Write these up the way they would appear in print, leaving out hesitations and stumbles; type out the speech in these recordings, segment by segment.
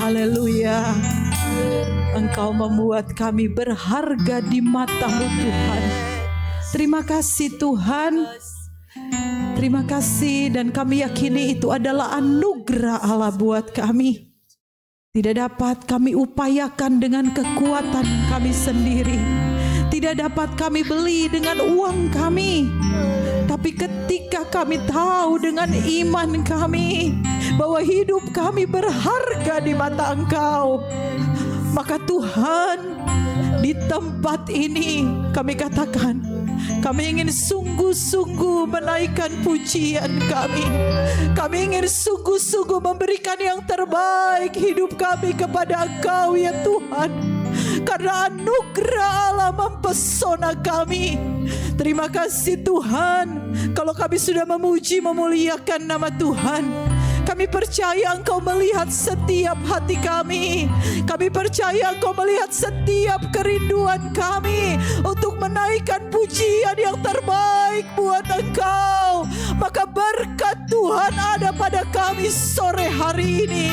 Haleluya. Engkau membuat kami berharga di mata-Mu Tuhan. Terima kasih Tuhan. Terima kasih, dan kami yakini itu adalah anugerah Allah buat kami. Tidak dapat kami upayakan dengan kekuatan kami sendiri. Tidak dapat kami beli dengan uang kami. Tapi ketika kami tahu dengan iman kami bahwa hidup kami berharga di mata Engkau, maka Tuhan, di tempat ini kami katakan, kami ingin sungguh-sungguh menaikkan pujian kami. Kami ingin sungguh-sungguh memberikan yang terbaik hidup kami kepada Engkau ya Tuhan. Karena anugerah Allah mempesona kami. Terima kasih Tuhan. Kalau kami sudah memuji memuliakan nama Tuhan, kami percaya Engkau melihat setiap hati kami. Kami percaya Engkau melihat setiap kerinduan kami untuk menaikkan pujian yang terbaik buat Engkau. Maka berkat Tuhan ada pada kami sore hari ini.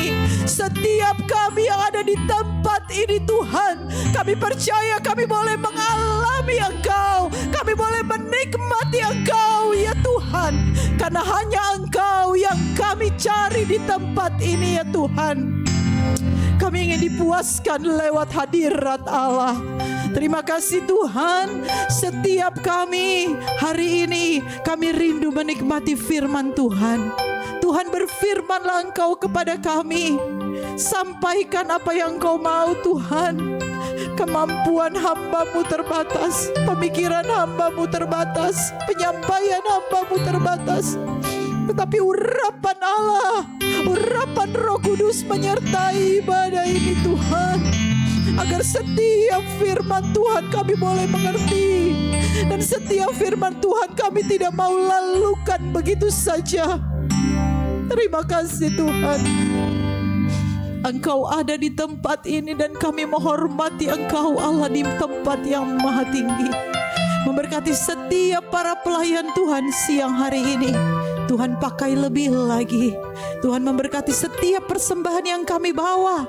Setiap kami yang ada di tempat ini Tuhan, kami percaya kami boleh mengalami Engkau. Kami boleh menikmati Engkau ya Tuhan. Karena hanya Engkau yang kami cari di tempat ini ya Tuhan. Kami ingin dipuaskan lewat hadirat Allah. Terima kasih Tuhan. Setiap kami hari ini kami rindu menikmati firman Tuhan. Tuhan, berfirmanlah Engkau kepada kami. Sampaikan apa yang Engkau mau Tuhan. Kemampuan hamba-Mu terbatas, pemikiran hamba-Mu terbatas, penyampaian hamba-Mu terbatas. Tetapi urapan Allah, urapan Roh Kudus menyertai ibadah ini Tuhan. Agar setiap firman Tuhan kami boleh mengerti. Dan setiap firman Tuhan kami tidak mau lalukan begitu saja. Terima kasih Tuhan. Engkau ada di tempat ini dan kami menghormati Engkau Allah di tempat yang maha tinggi. Memberkati setiap para pelayan Tuhan siang hari ini. Tuhan pakai lebih lagi. Tuhan memberkati setiap persembahan yang kami bawa.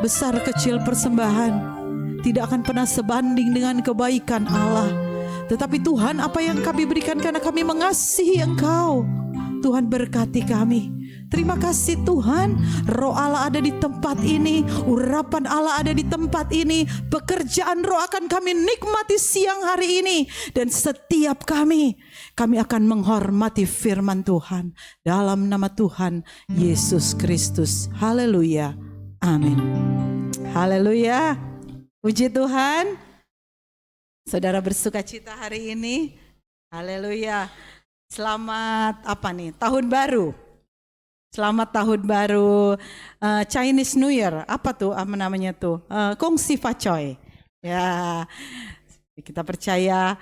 Besar kecil persembahan tidak akan pernah sebanding dengan kebaikan Allah. Tetapi Tuhan, apa yang kami berikan karena kami mengasihi Engkau. Tuhan berkati kami. Terima kasih Tuhan. Roh Allah ada di tempat ini. Urapan Allah ada di tempat ini. Pekerjaan roh akan kami nikmati siang hari ini. Dan setiap kami akan menghormati firman Tuhan. Dalam nama Tuhan Yesus Kristus. Haleluya. Amin. Haleluya. Puji Tuhan. Saudara bersuka cita hari ini. Haleluya. Selamat apa nih? Tahun baru. Selamat tahun baru Chinese New Year. Apa tuh namanya tuh? Kong Si Fa Choi. Ya. Kita percaya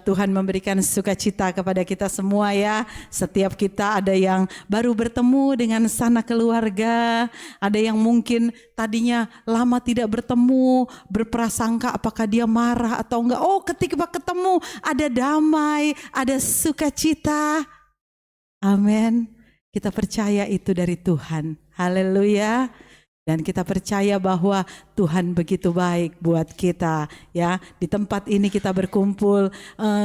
Tuhan memberikan sukacita kepada kita semua ya. Setiap kita ada yang baru bertemu dengan sanak keluarga. Ada yang mungkin tadinya lama tidak bertemu. Berprasangka apakah dia marah atau enggak. Oh, ketika ketemu ada damai, ada sukacita. Amin. Kita percaya itu dari Tuhan. Haleluya. Dan kita percaya bahwa Tuhan begitu baik buat kita ya. Di tempat ini kita berkumpul,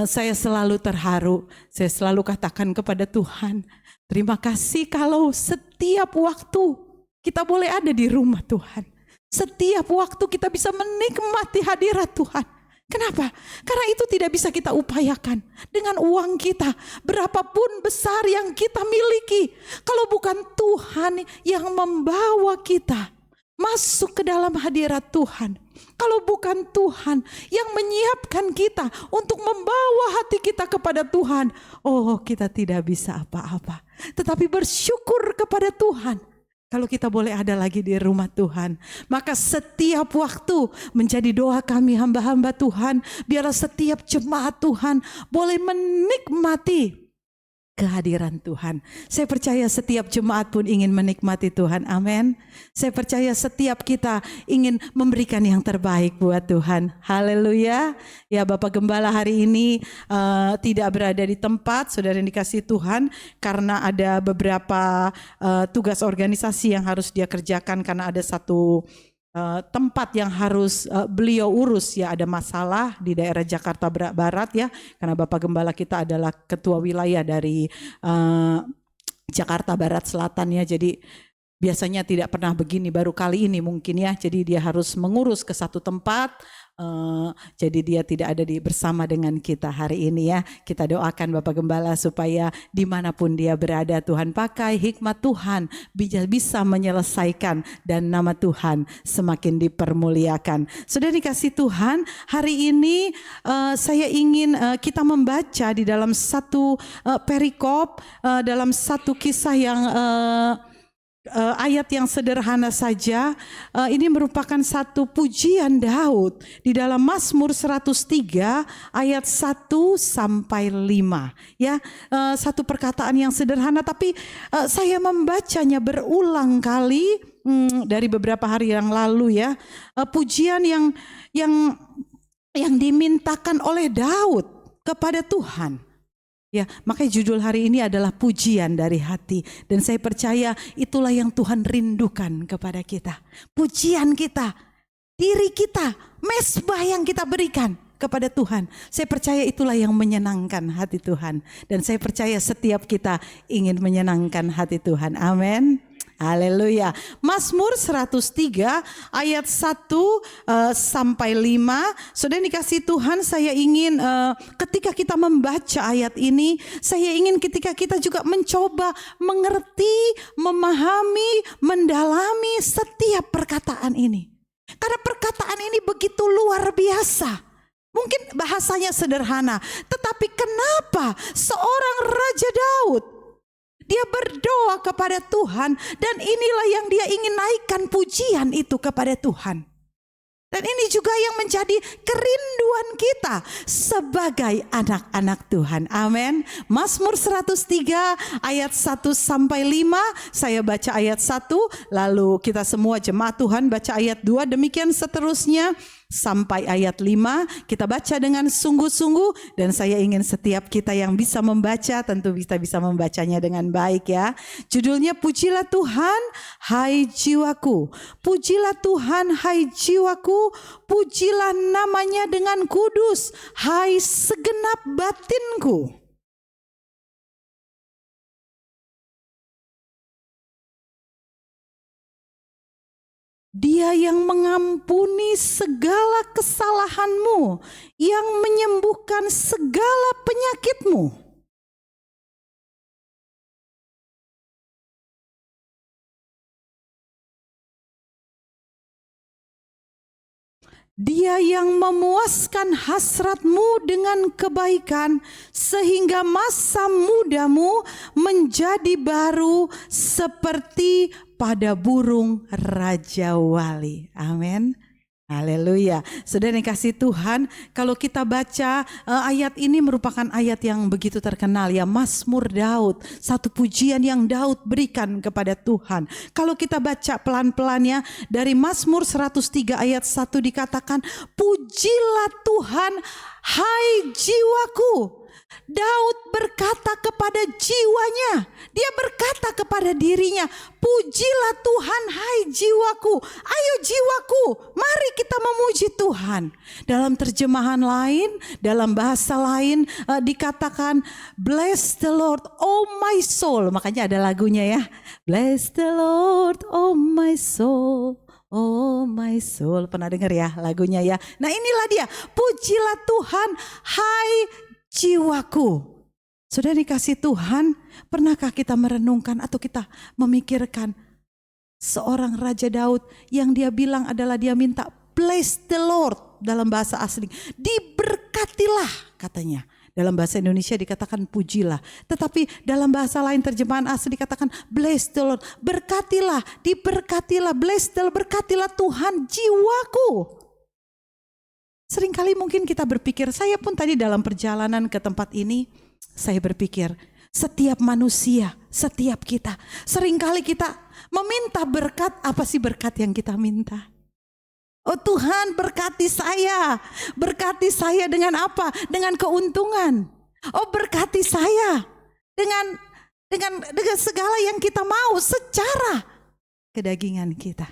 saya selalu terharu. Saya selalu katakan kepada Tuhan, terima kasih kalau setiap waktu kita boleh ada di rumah Tuhan. Setiap waktu kita bisa menikmati hadirat Tuhan. Kenapa? Karena itu tidak bisa kita upayakan dengan uang kita. Berapapun besar yang kita miliki. Kalau bukan Tuhan yang membawa kita masuk ke dalam hadirat Tuhan. Kalau bukan Tuhan yang menyiapkan kita untuk membawa hati kita kepada Tuhan. Oh, kita tidak bisa apa-apa. Tetapi bersyukur kepada Tuhan. Kalau kita boleh ada lagi di rumah Tuhan. Maka setiap waktu menjadi doa kami hamba-hamba Tuhan. Biarlah setiap jemaat Tuhan boleh menikmati kehadiran Tuhan. Saya percaya setiap jemaat pun ingin menikmati Tuhan. Amin. Saya percaya setiap kita ingin memberikan yang terbaik buat Tuhan. Haleluya. Ya, Bapak Gembala hari ini tidak berada di tempat, saudara yang dikasihi Tuhan, karena ada beberapa tugas organisasi yang harus dia kerjakan, karena ada satu tempat yang harus beliau urus, ya, ada masalah di daerah Jakarta Barat, ya, karena Bapak Gembala kita adalah ketua wilayah dari Jakarta Barat Selatan, ya, jadi biasanya tidak pernah begini, baru kali ini mungkin, ya, jadi dia harus mengurus ke satu tempat. Jadi dia tidak ada bersama dengan kita hari ini, ya. Kita doakan Bapak Gembala supaya dimanapun dia berada, Tuhan pakai hikmat Tuhan bisa menyelesaikan dan nama Tuhan semakin dipermuliakan. Sudah dikasih Tuhan, hari ini saya ingin kita membaca di dalam satu perikop, dalam satu kisah yang ayat yang sederhana saja. Ini merupakan satu pujian Daud di dalam Mazmur 103 ayat 1 sampai 5, ya. Satu perkataan yang sederhana, tapi saya membacanya berulang kali dari beberapa hari yang lalu, ya. Pujian yang dimintakan oleh Daud kepada Tuhan. Ya, makanya judul hari ini adalah pujian dari hati. Dan saya percaya itulah yang Tuhan rindukan kepada kita. Pujian kita, diri kita, mezbah yang kita berikan kepada Tuhan. Saya percaya itulah yang menyenangkan hati Tuhan. Dan saya percaya setiap kita ingin menyenangkan hati Tuhan. Amin. Haleluya. Mazmur 103 ayat 1 sampai 5. Saudara dikasih Tuhan, saya ingin ketika kita membaca ayat ini, saya ingin ketika kita juga mencoba mengerti, memahami, mendalami setiap perkataan ini. Karena perkataan ini begitu luar biasa. Mungkin bahasanya sederhana, tetapi kenapa seorang Raja Daud dia berdoa kepada Tuhan, dan inilah yang dia ingin naikkan pujian itu kepada Tuhan. Dan ini juga yang menjadi kerinduan kita sebagai anak-anak Tuhan. Amin. Mazmur 103 ayat 1 sampai 5. Saya baca ayat 1, lalu kita semua jemaat Tuhan baca ayat 2, demikian seterusnya sampai ayat 5. Kita baca dengan sungguh-sungguh, dan saya ingin setiap kita yang bisa membaca tentu kita bisa membacanya dengan baik, ya. Judulnya, pujilah Tuhan hai jiwaku. Pujilah Tuhan hai jiwaku, pujilah namanya dengan kudus hai segenap batinku. Dia yang mengampuni segala kesalahanmu, yang menyembuhkan segala penyakitmu. Dia yang memuaskan hasratmu dengan kebaikan, sehingga masa mudamu menjadi baru seperti pada burung Raja Wali. Amin. Haleluya. Saudara yang kasih Tuhan, kalau kita baca ayat ini merupakan ayat yang begitu terkenal, ya, Mazmur Daud, satu pujian yang Daud berikan kepada Tuhan. Kalau kita baca pelan-pelannya dari Mazmur 103 ayat 1 dikatakan, pujilah Tuhan hai jiwaku. Daud berkata kepada jiwanya, dia berkata kepada dirinya, pujilah Tuhan hai jiwaku. Ayo jiwaku, mari kita memuji Tuhan. Dalam terjemahan lain, dalam bahasa lain dikatakan, bless the Lord oh my soul. Makanya ada lagunya, ya, bless the Lord oh my soul. Oh my soul, pernah dengar ya lagunya, ya. Nah, inilah dia, pujilah Tuhan hai jiwaku. Saudara dikasih Tuhan, pernahkah kita merenungkan atau kita memikirkan seorang Raja Daud yang dia bilang adalah dia minta bless the Lord dalam bahasa asli. Diberkatilah katanya. Dalam bahasa Indonesia dikatakan pujilah. Tetapi dalam bahasa lain terjemahan asli dikatakan bless the Lord. Berkatilah, diberkatilah, bless the Lord, berkatilah Tuhan jiwaku. Seringkali mungkin kita berpikir, saya pun tadi dalam perjalanan ke tempat ini, saya berpikir, Setiap manusia, setiap kita. Seringkali kita meminta berkat, apa sih berkat yang kita minta? Oh Tuhan, berkati saya. Berkati saya dengan apa? Dengan keuntungan. Oh berkati saya dengan segala yang kita mau secara kedagingan kita.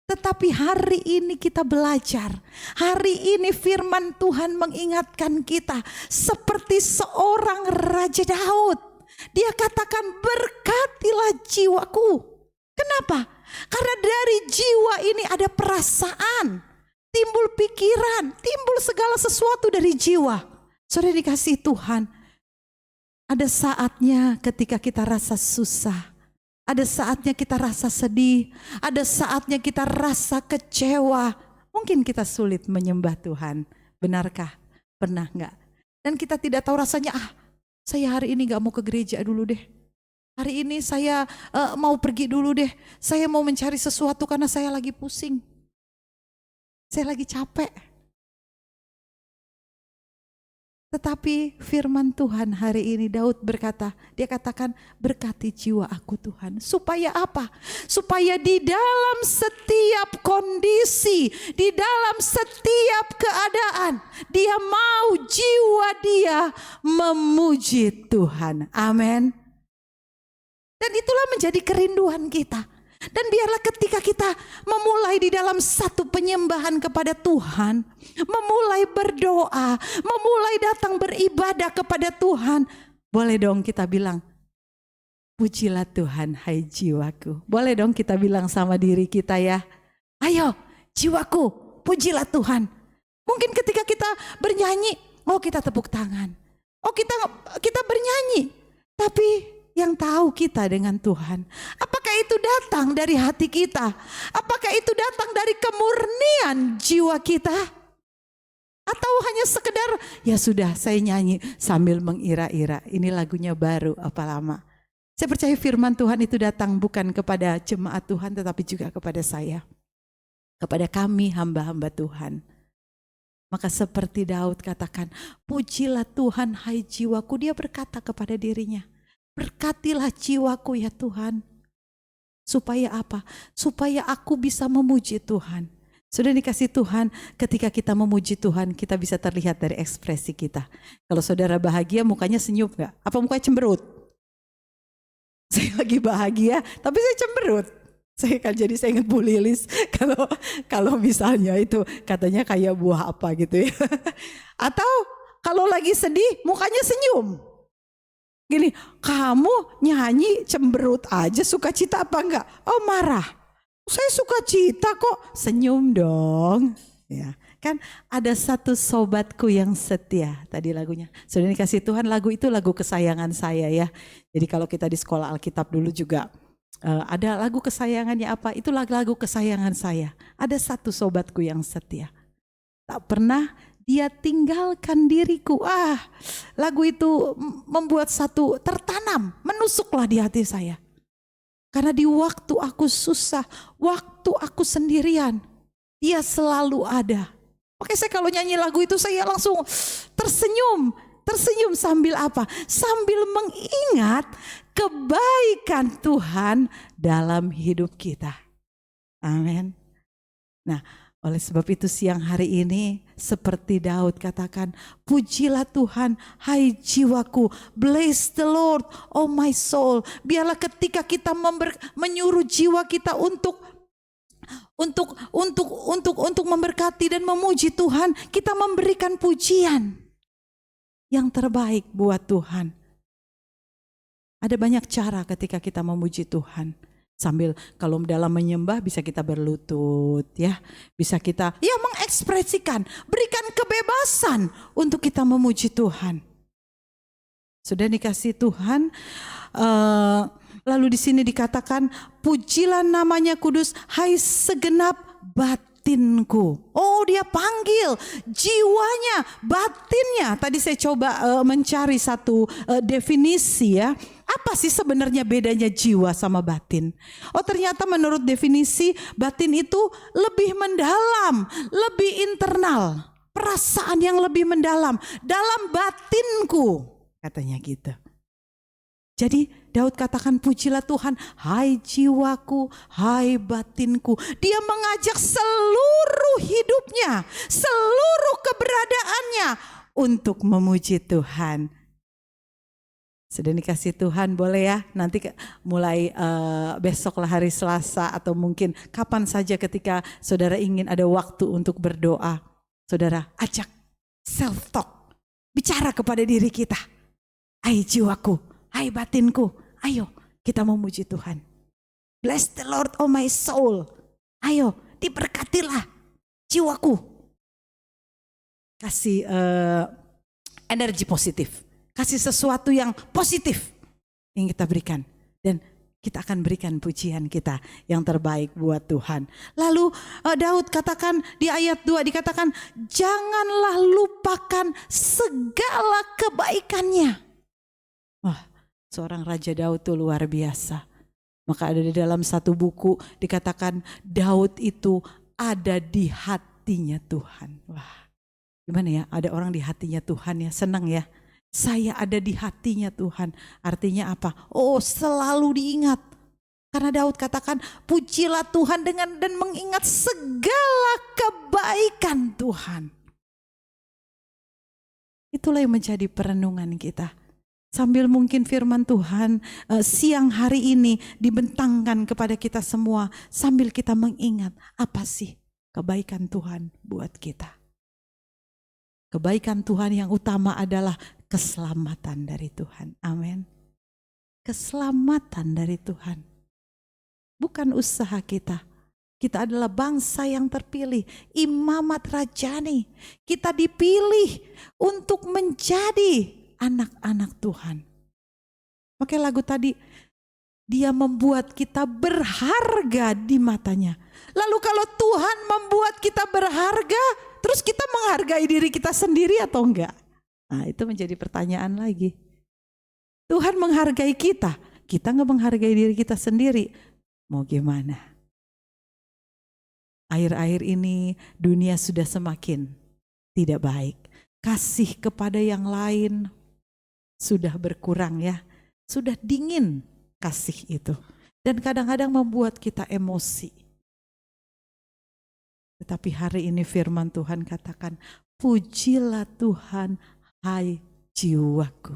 Tetapi hari ini kita belajar. Hari ini firman Tuhan mengingatkan kita seperti seorang Raja Daud. Dia katakan, berkatilah jiwaku. Kenapa? Karena dari jiwa ini ada perasaan, timbul pikiran, timbul segala sesuatu dari jiwa. Saudara dikasih Tuhan, ada saatnya ketika kita rasa susah, ada saatnya kita rasa sedih, ada saatnya kita rasa kecewa. Mungkin kita sulit menyembah Tuhan, benarkah? Pernah enggak? Dan kita tidak tahu rasanya, saya hari ini gak mau ke gereja dulu deh. Hari ini saya mau pergi dulu deh. Saya mau mencari sesuatu karena saya lagi pusing. Saya lagi capek. Tetapi firman Tuhan hari ini Daud berkata, dia katakan berkati jiwa aku Tuhan. Supaya apa? Supaya di dalam setiap kondisi, di dalam setiap keadaan, dia mau jiwa dia memuji Tuhan. Amin. Dan itulah menjadi kerinduan kita. Dan biarlah ketika kita memulai di dalam satu penyembahan kepada Tuhan, memulai berdoa, memulai datang beribadah kepada Tuhan, boleh dong kita bilang, pujilah Tuhan hai jiwaku. Boleh dong kita bilang sama diri kita ya, ayo jiwaku pujilah Tuhan. Mungkin ketika kita bernyanyi, kita tepuk tangan, kita bernyanyi, tapi yang tahu kita dengan Tuhan. Apakah itu datang dari hati kita? Apakah itu datang dari kemurnian jiwa kita? Atau hanya sekedar, ya sudah saya nyanyi sambil mengira-ira, ini lagunya baru apa lama. Saya percaya firman Tuhan itu datang bukan kepada jemaat Tuhan, tetapi juga kepada saya. Kepada kami hamba-hamba Tuhan. Maka seperti Daud katakan, pujilah Tuhan hai jiwaku. Dia berkata kepada dirinya, berkatilah jiwaku ya Tuhan. Supaya apa? Supaya aku bisa memuji Tuhan. Sudah dikasih Tuhan, ketika kita memuji Tuhan, kita bisa terlihat dari ekspresi kita. Kalau saudara bahagia, mukanya senyum gak? Apa mukanya cemberut? Saya lagi bahagia, tapi saya cemberut. Saya ingat Bu Lilis, kalau misalnya itu katanya kayak buah apa gitu ya. Atau kalau lagi sedih, mukanya senyum. Gini, kamu nyanyi cemberut aja, sukacita apa enggak? Oh marah, saya sukacita kok, senyum dong. Ya, kan ada satu sobatku yang setia, tadi lagunya. Sudah dikasih Tuhan, lagu itu lagu kesayangan saya ya. Jadi kalau kita di sekolah Alkitab dulu juga ada lagu kesayangannya apa, itu lagu kesayangan saya. Ada satu sobatku yang setia, tak pernah dia tinggalkan diriku. Lagu itu membuat satu tertanam, menusuklah di hati saya. Karena di waktu aku susah, waktu aku sendirian, dia selalu ada. Oke, saya kalau nyanyi lagu itu saya langsung tersenyum. Tersenyum sambil apa? Sambil mengingat kebaikan Tuhan dalam hidup kita. Amin. Nah, oleh sebab itu siang hari ini seperti Daud katakan, pujilah Tuhan hai jiwaku, bless the Lord oh my soul. Biarlah ketika kita menyuruh jiwa kita untuk memberkati dan memuji Tuhan, kita memberikan pujian yang terbaik buat Tuhan. Ada banyak cara ketika kita memuji Tuhan. Sambil kalau dalam menyembah bisa kita berlutut ya. Bisa kita mengekspresikan, berikan kebebasan untuk kita memuji Tuhan. Sudah dikasih Tuhan, lalu di sini dikatakan pujilah namanya kudus hai segenap batinku. Oh, dia panggil jiwanya, batinnya. Tadi saya coba mencari satu definisi ya. Apa sih sebenarnya bedanya jiwa sama batin? Oh, ternyata menurut definisi batin itu lebih mendalam, lebih internal, perasaan yang lebih mendalam dalam batinku, katanya gitu. Jadi Daud katakan, pujilah Tuhan, hai jiwaku, hai batinku. Dia mengajak seluruh hidupnya, seluruh keberadaannya untuk memuji Tuhan. Sudah dikasih Tuhan, boleh ya nanti mulai besok lah hari Selasa atau mungkin kapan saja ketika saudara ingin ada waktu untuk berdoa. Saudara ajak self talk, bicara kepada diri kita. Hai jiwaku, hai batinku, ayo kita memuji Tuhan. Bless the Lord oh my soul. Ayo diberkatilah jiwaku. Kasih energi positif. Kasih sesuatu yang positif yang kita berikan. Dan kita akan berikan pujian kita yang terbaik buat Tuhan. Lalu Daud katakan di ayat 2 dikatakan, janganlah lupakan segala kebaikannya. Wah, seorang Raja Daud itu luar biasa. Maka ada di dalam satu buku dikatakan Daud itu ada di hatinya Tuhan. Wah, gimana ya, ada orang di hatinya Tuhan ya, senang ya. Saya ada di hatinya Tuhan. Artinya apa? Oh, selalu diingat. Karena Daud katakan, pujilah Tuhan dan mengingat segala kebaikan Tuhan. Itulah yang menjadi perenungan kita. Sambil mungkin firman Tuhan siang hari ini dibentangkan kepada kita semua. Sambil kita mengingat apa sih kebaikan Tuhan buat kita. Kebaikan Tuhan yang utama adalah keselamatan dari Tuhan. Amin. Keselamatan dari Tuhan. Bukan usaha kita. Kita adalah bangsa yang terpilih. Imamat rajani. Kita dipilih untuk menjadi anak-anak Tuhan. Makanya lagu tadi, dia membuat kita berharga di matanya. Lalu kalau Tuhan membuat kita berharga, terus kita menghargai diri kita sendiri atau enggak? Nah, itu menjadi pertanyaan lagi. Tuhan menghargai kita enggak menghargai diri kita sendiri. Mau gimana? Akhir-akhir ini dunia sudah semakin tidak baik. Kasih kepada yang lain sudah berkurang ya. Sudah dingin kasih itu. Dan kadang-kadang membuat kita emosi. Tetapi hari ini firman Tuhan katakan, pujilah Tuhan, hai jiwaku.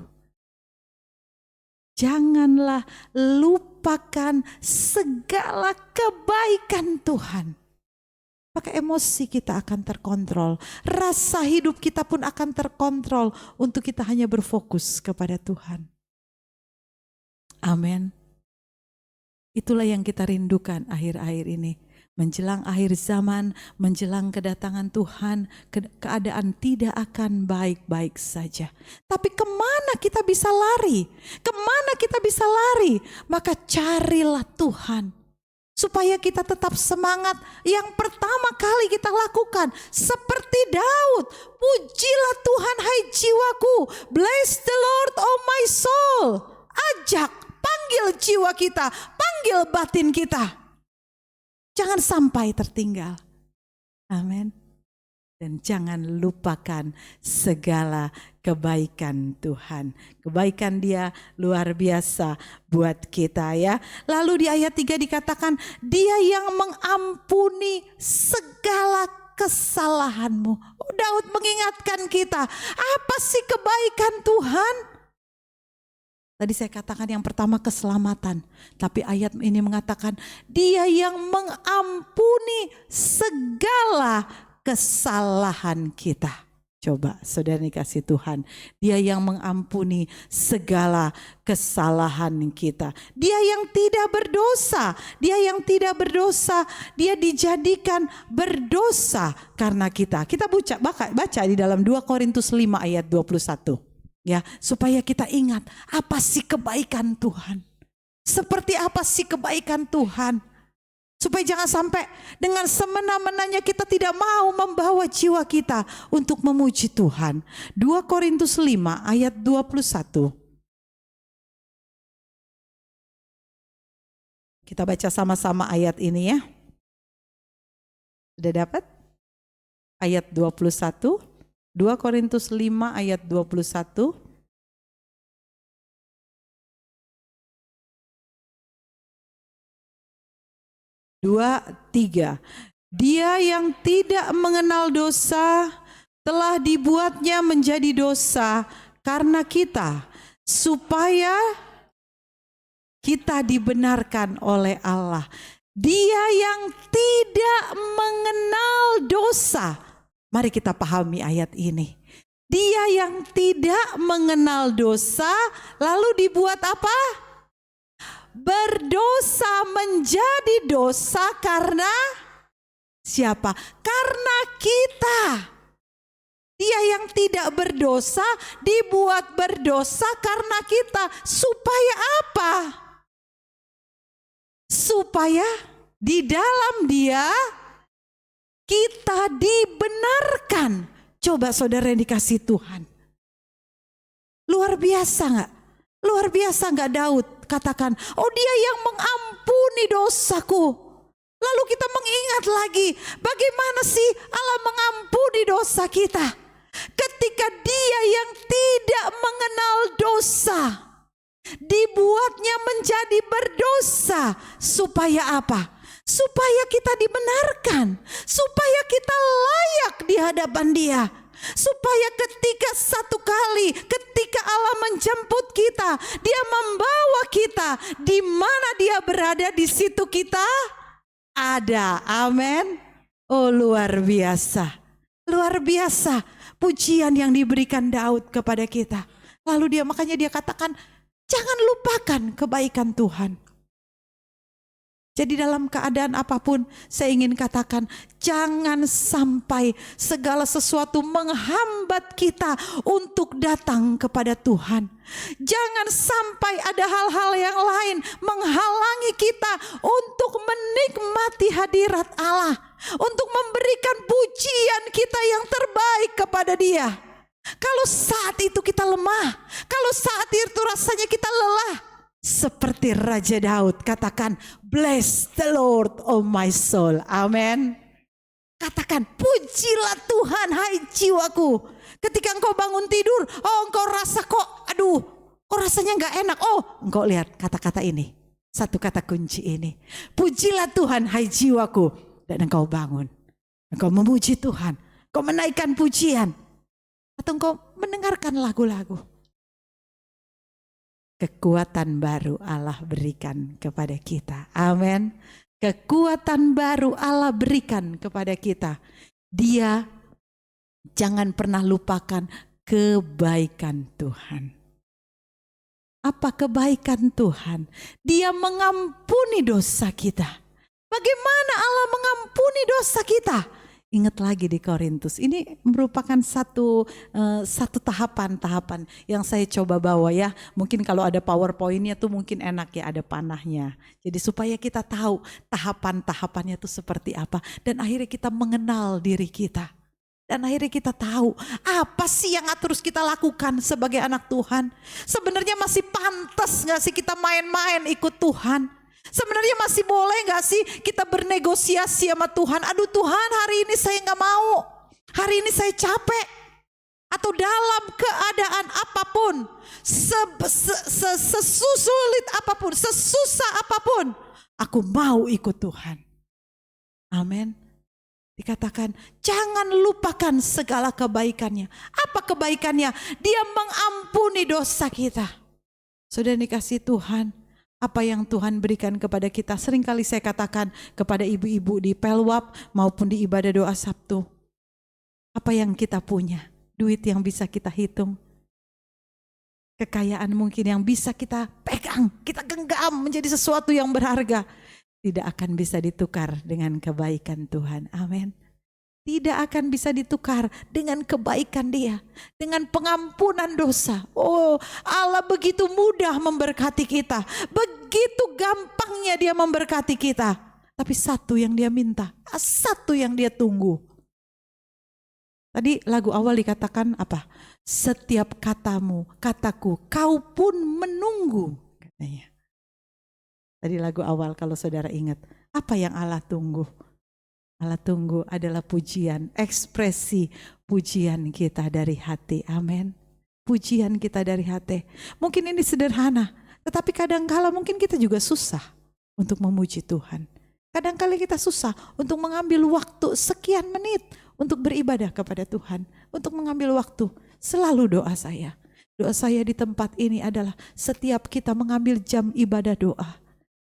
Janganlah lupakan segala kebaikan Tuhan. Maka emosi kita akan terkontrol. Rasa hidup kita pun akan terkontrol untuk kita hanya berfokus kepada Tuhan. Amin. Itulah yang kita rindukan akhir-akhir ini. Menjelang akhir zaman, menjelang kedatangan Tuhan, keadaan tidak akan baik-baik saja. Tapi kemana kita bisa lari? Kemana kita bisa lari? Maka carilah Tuhan. Supaya kita tetap semangat. Yang pertama kali kita lakukan seperti Daud. Pujilah Tuhan hai jiwaku. Bless the Lord oh my soul. Ajak, panggil jiwa kita, panggil batin kita. Jangan sampai tertinggal. Amin. Dan jangan lupakan segala kebaikan Tuhan. Kebaikan Dia luar biasa buat kita ya. Lalu di ayat 3 dikatakan, Dia yang mengampuni segala kesalahanmu. Oh, Daud mengingatkan kita, apa sih kebaikan Tuhan? Tadi saya katakan yang pertama keselamatan. Tapi ayat ini mengatakan Dia yang mengampuni segala kesalahan kita. Coba saudara dikasih Tuhan. Dia yang mengampuni segala kesalahan kita. Dia yang tidak berdosa. Dia yang tidak berdosa. Dia dijadikan berdosa karena kita. Kita baca di dalam 2 Korintus 5 ayat 21. Ya, supaya kita ingat apa sih kebaikan Tuhan. Seperti apa sih kebaikan Tuhan. Supaya jangan sampai dengan semena-menanya kita tidak mau membawa jiwa kita untuk memuji Tuhan. 2 Korintus 5 ayat 21. Kita baca sama-sama ayat ini ya. Sudah dapat? Ayat 21. 2 Korintus 5 ayat 21. 2, 3. Dia yang tidak mengenal dosa telah dibuatnya menjadi dosa karena kita, supaya kita dibenarkan oleh Allah. Dia yang tidak mengenal dosa. Mari kita pahami ayat ini. Dia yang tidak mengenal dosa lalu dibuat apa? Berdosa menjadi dosa karena siapa? Karena kita. Dia yang tidak berdosa dibuat berdosa karena kita. Supaya apa? Supaya di dalam Dia kita dibenarkan. Coba saudara yang dikasih Tuhan. Luar biasa gak? Luar biasa gak Daud katakan, oh Dia yang mengampuni dosaku. Lalu kita mengingat lagi, bagaimana sih Allah mengampuni dosa kita? Ketika Dia yang tidak mengenal dosa dibuatnya menjadi berdosa. Supaya apa? Supaya kita dibenarkan, supaya kita layak di hadapan Dia, supaya ketika satu kali ketika Allah menjemput kita, Dia membawa kita di mana Dia berada, di situ kita ada. Amin. Oh, luar biasa, luar biasa pujian yang diberikan Daud kepada kita. Lalu makanya dia katakan, jangan lupakan kebaikan Tuhan. Jadi dalam keadaan apapun saya ingin katakan, jangan sampai segala sesuatu menghambat kita untuk datang kepada Tuhan. Jangan sampai ada hal-hal yang lain menghalangi kita untuk menikmati hadirat Allah, untuk memberikan pujian kita yang terbaik kepada Dia. Kalau saat itu kita lemah, kalau saat itu rasanya kita lelah, seperti Raja Daud katakan, bless the Lord oh my soul. Amin. Katakan, pujilah Tuhan hai jiwaku. Ketika engkau bangun tidur, oh engkau rasa kok rasanya gak enak. Oh engkau lihat kata-kata ini, satu kata kunci ini, pujilah Tuhan hai jiwaku. Dan engkau bangun, engkau memuji Tuhan, engkau menaikkan pujian, atau engkau mendengarkan lagu-lagu. Kekuatan baru Allah berikan kepada kita. Amin. Kekuatan baru Allah berikan kepada kita. Dia jangan pernah lupakan kebaikan Tuhan. Apa kebaikan Tuhan? Dia mengampuni dosa kita. Bagaimana Allah mengampuni dosa kita? Ingat lagi di Korintus, ini merupakan satu tahapan yang saya coba bawa ya. Mungkin kalau ada PowerPoint-nya tuh mungkin enak ya, ada panahnya. Jadi supaya kita tahu tahapan-tahapannya tuh seperti apa. Dan akhirnya kita mengenal diri kita. Dan akhirnya kita tahu apa sih yang harus kita lakukan sebagai anak Tuhan. Sebenarnya masih pantas gak sih kita main-main ikut Tuhan? Sebenarnya masih boleh gak sih kita bernegosiasi sama Tuhan? Aduh Tuhan, hari ini saya gak mau, hari ini saya capek. Atau dalam keadaan apapun, sesulit apapun, sesusah apapun, aku mau ikut Tuhan. Amin. Dikatakan jangan lupakan segala kebaikannya. Apa kebaikannya? Dia mengampuni dosa kita. Sudah dikasih Tuhan, apa yang Tuhan berikan kepada kita. Seringkali saya katakan kepada ibu-ibu di Pelwap maupun di ibadah doa Sabtu. Apa yang kita punya? Duit yang bisa kita hitung. Kekayaan mungkin yang bisa kita pegang, kita genggam menjadi sesuatu yang berharga. Tidak akan bisa ditukar dengan kebaikan Tuhan. Amin. Tidak akan bisa ditukar dengan kebaikan Dia, dengan pengampunan dosa. Oh, Allah begitu mudah memberkati kita, begitu gampangnya Dia memberkati kita. Tapi satu yang Dia minta, satu yang Dia tunggu. Tadi lagu awal dikatakan apa? Setiap katamu, kataku, kau pun menunggu, katanya. Tadi lagu awal kalau saudara ingat, apa yang Allah tunggu? Allah tunggu adalah pujian, ekspresi pujian kita dari hati. Amin. Pujian kita dari hati. Mungkin ini sederhana, tetapi kadang-kala mungkin kita juga susah untuk memuji Tuhan. Kadang-kali kita susah untuk mengambil waktu sekian menit untuk beribadah kepada Tuhan. Untuk mengambil waktu. Selalu doa saya. Doa saya di tempat ini adalah setiap kita mengambil jam ibadah doa.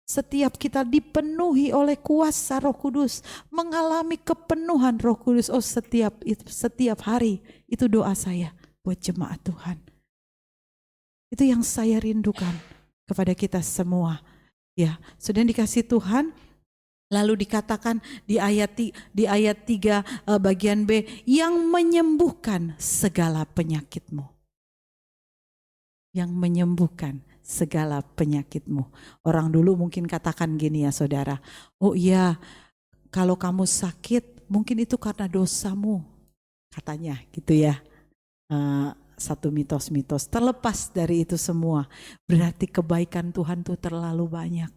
Setiap kita dipenuhi oleh kuasa Roh Kudus, mengalami kepenuhan Roh Kudus. Oh, setiap hari itu doa saya buat jemaat Tuhan. Itu yang saya rindukan kepada kita semua. Ya, sudah dikasih Tuhan. Lalu dikatakan di ayat 3 bagian B, yang menyembuhkan segala penyakitmu. Yang menyembuhkan segala penyakitmu. Orang dulu mungkin katakan gini ya saudara, oh iya kalau kamu sakit mungkin itu karena dosamu, katanya gitu ya. Satu mitos-mitos. Terlepas dari itu semua, berarti kebaikan Tuhan tuh terlalu banyak.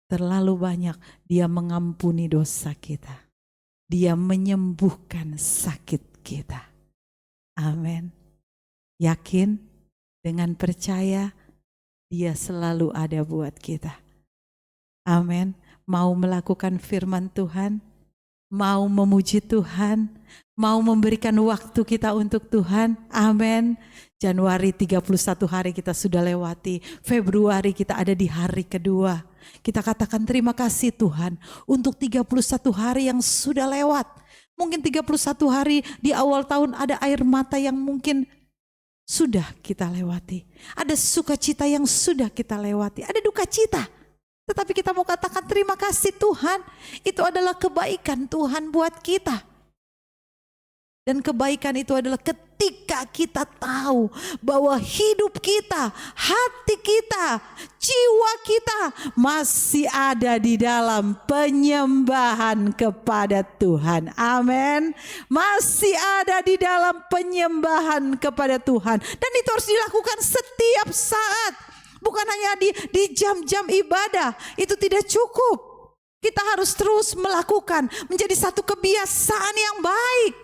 Terlalu banyak. Dia mengampuni dosa kita. Dia menyembuhkan sakit kita. Amin. Yakin, dengan percaya, Dia selalu ada buat kita. Amin. Mau melakukan firman Tuhan, mau memuji Tuhan, mau memberikan waktu kita untuk Tuhan. Amin. Januari 31 hari kita sudah lewati. Februari kita ada di hari kedua. Kita katakan terima kasih Tuhan untuk 31 hari yang sudah lewat. Mungkin 31 hari di awal tahun ada air mata yang mungkin sudah kita lewati. Ada sukacita yang sudah kita lewati. Ada duka cita. Tetapi kita mau katakan terima kasih Tuhan. Itu adalah kebaikan Tuhan buat kita. Dan kebaikan itu adalah ketika kita tahu bahwa hidup kita, hati kita, jiwa kita masih ada di dalam penyembahan kepada Tuhan. Amin. Masih ada di dalam penyembahan kepada Tuhan. Dan itu harus dilakukan setiap saat. Bukan hanya di jam-jam ibadah. Itu tidak cukup. Kita harus terus melakukan. Menjadi satu kebiasaan yang baik.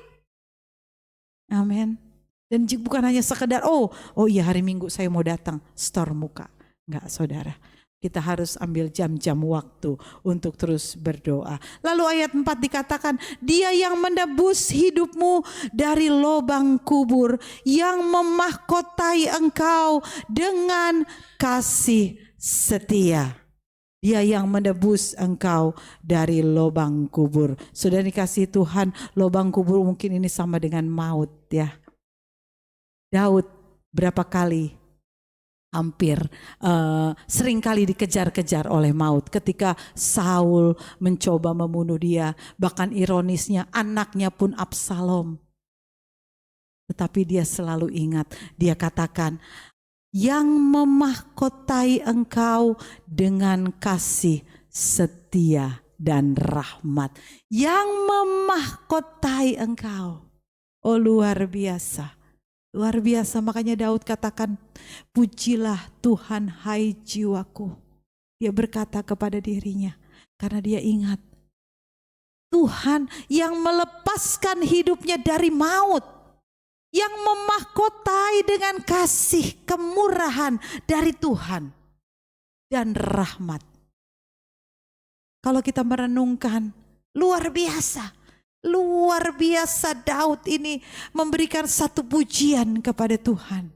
Amin. Dan bukan hanya sekedar oh iya hari Minggu saya mau datang store muka. Enggak saudara. Kita harus ambil jam-jam waktu untuk terus berdoa. Lalu ayat 4 dikatakan, Dia yang menebus hidupmu dari lubang kubur, yang memahkotai engkau dengan kasih setia. Dia yang menebus engkau dari lubang kubur. Sudah dikasih Tuhan, lubang kubur mungkin ini sama dengan maut ya. Daud berapa kali hampir sering kali dikejar-kejar oleh maut ketika Saul mencoba membunuh dia. Bahkan ironisnya anaknya pun Absalom. Tetapi dia selalu ingat, dia katakan, yang memahkotai engkau dengan kasih setia dan rahmat. Yang memahkotai engkau. Oh luar biasa. Luar biasa, makanya Daud katakan, pujilah Tuhan hai jiwaku. Dia berkata kepada dirinya, karena dia ingat, Tuhan yang melepaskan hidupnya dari maut. Yang memahkotai dengan kasih kemurahan dari Tuhan dan rahmat. Kalau kita merenungkan, luar biasa Daud ini memberikan satu pujian kepada Tuhan.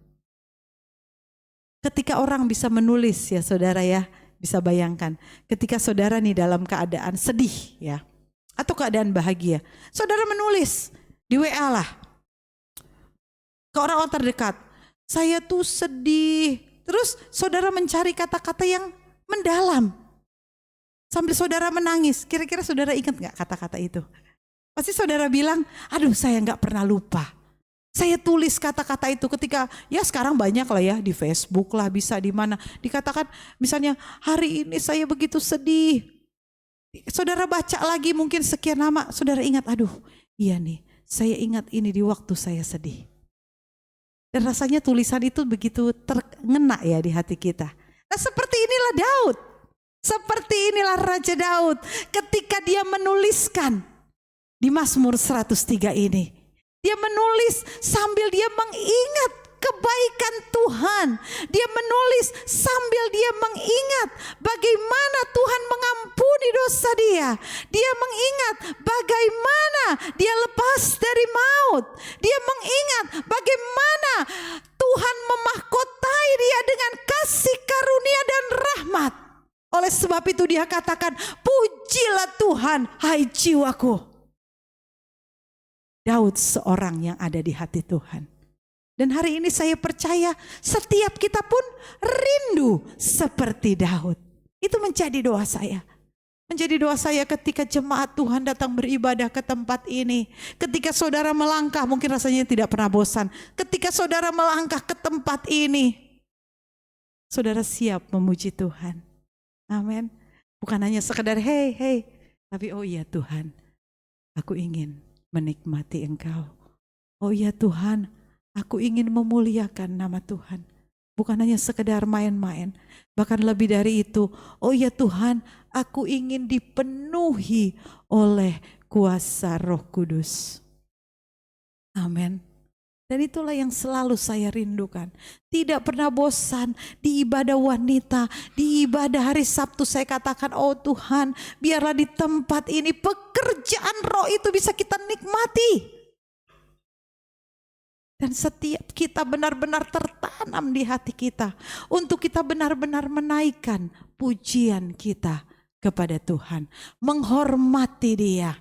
Ketika orang bisa menulis ya saudara ya, bisa bayangkan ketika saudara nih dalam keadaan sedih ya, atau keadaan bahagia, saudara menulis di WA lah. Ke orang-orang terdekat, saya tuh sedih. Terus saudara mencari kata-kata yang mendalam. Sambil saudara menangis. Kira-kira saudara ingat gak kata-kata itu? Pasti saudara bilang, aduh saya gak pernah lupa. Saya tulis kata-kata itu ketika, ya sekarang banyak lah ya, di Facebook lah, bisa di mana. Dikatakan misalnya, hari ini saya begitu sedih. Saudara baca lagi mungkin sekian lama, saudara ingat, aduh iya nih, saya ingat ini di waktu saya sedih. Dan rasanya tulisan itu begitu terngena ya di hati kita. Nah seperti inilah Daud. Seperti inilah Raja Daud. Ketika dia menuliskan di Mazmur 103 ini. Dia menulis sambil dia mengingat kebaikan Tuhan. Dia menulis sambil dia mengingat bagaimana Tuhan mengampuni dosa dia. Dia mengingat bagaimana dia lepas dari maut. Dia mengingat bagaimana Tuhan memahkotai dia dengan kasih karunia dan rahmat. Oleh sebab itu dia katakan, pujilah Tuhan, hai jiwaku. Daud seorang yang ada di hati Tuhan. Dan hari ini saya percaya setiap kita pun rindu seperti Daud. Itu menjadi doa saya. Menjadi doa saya ketika jemaat Tuhan datang beribadah ke tempat ini. Ketika saudara melangkah, mungkin rasanya tidak pernah bosan. Ketika saudara melangkah ke tempat ini, saudara siap memuji Tuhan. Amin. Bukan hanya sekedar hey, tapi oh iya Tuhan, aku ingin menikmati Engkau. Oh iya Tuhan, aku ingin memuliakan nama Tuhan. Bukan hanya sekedar main-main, bahkan lebih dari itu. Oh ya Tuhan, aku ingin dipenuhi oleh kuasa Roh Kudus. Amin. Dan itulah yang selalu saya rindukan. Tidak pernah bosan di ibadah wanita, di ibadah hari Sabtu saya katakan, oh Tuhan, biarlah di tempat ini pekerjaan roh itu bisa kita nikmati. Dan setiap kita benar-benar tertanam di hati kita untuk kita benar-benar menaikkan pujian kita kepada Tuhan, menghormati Dia.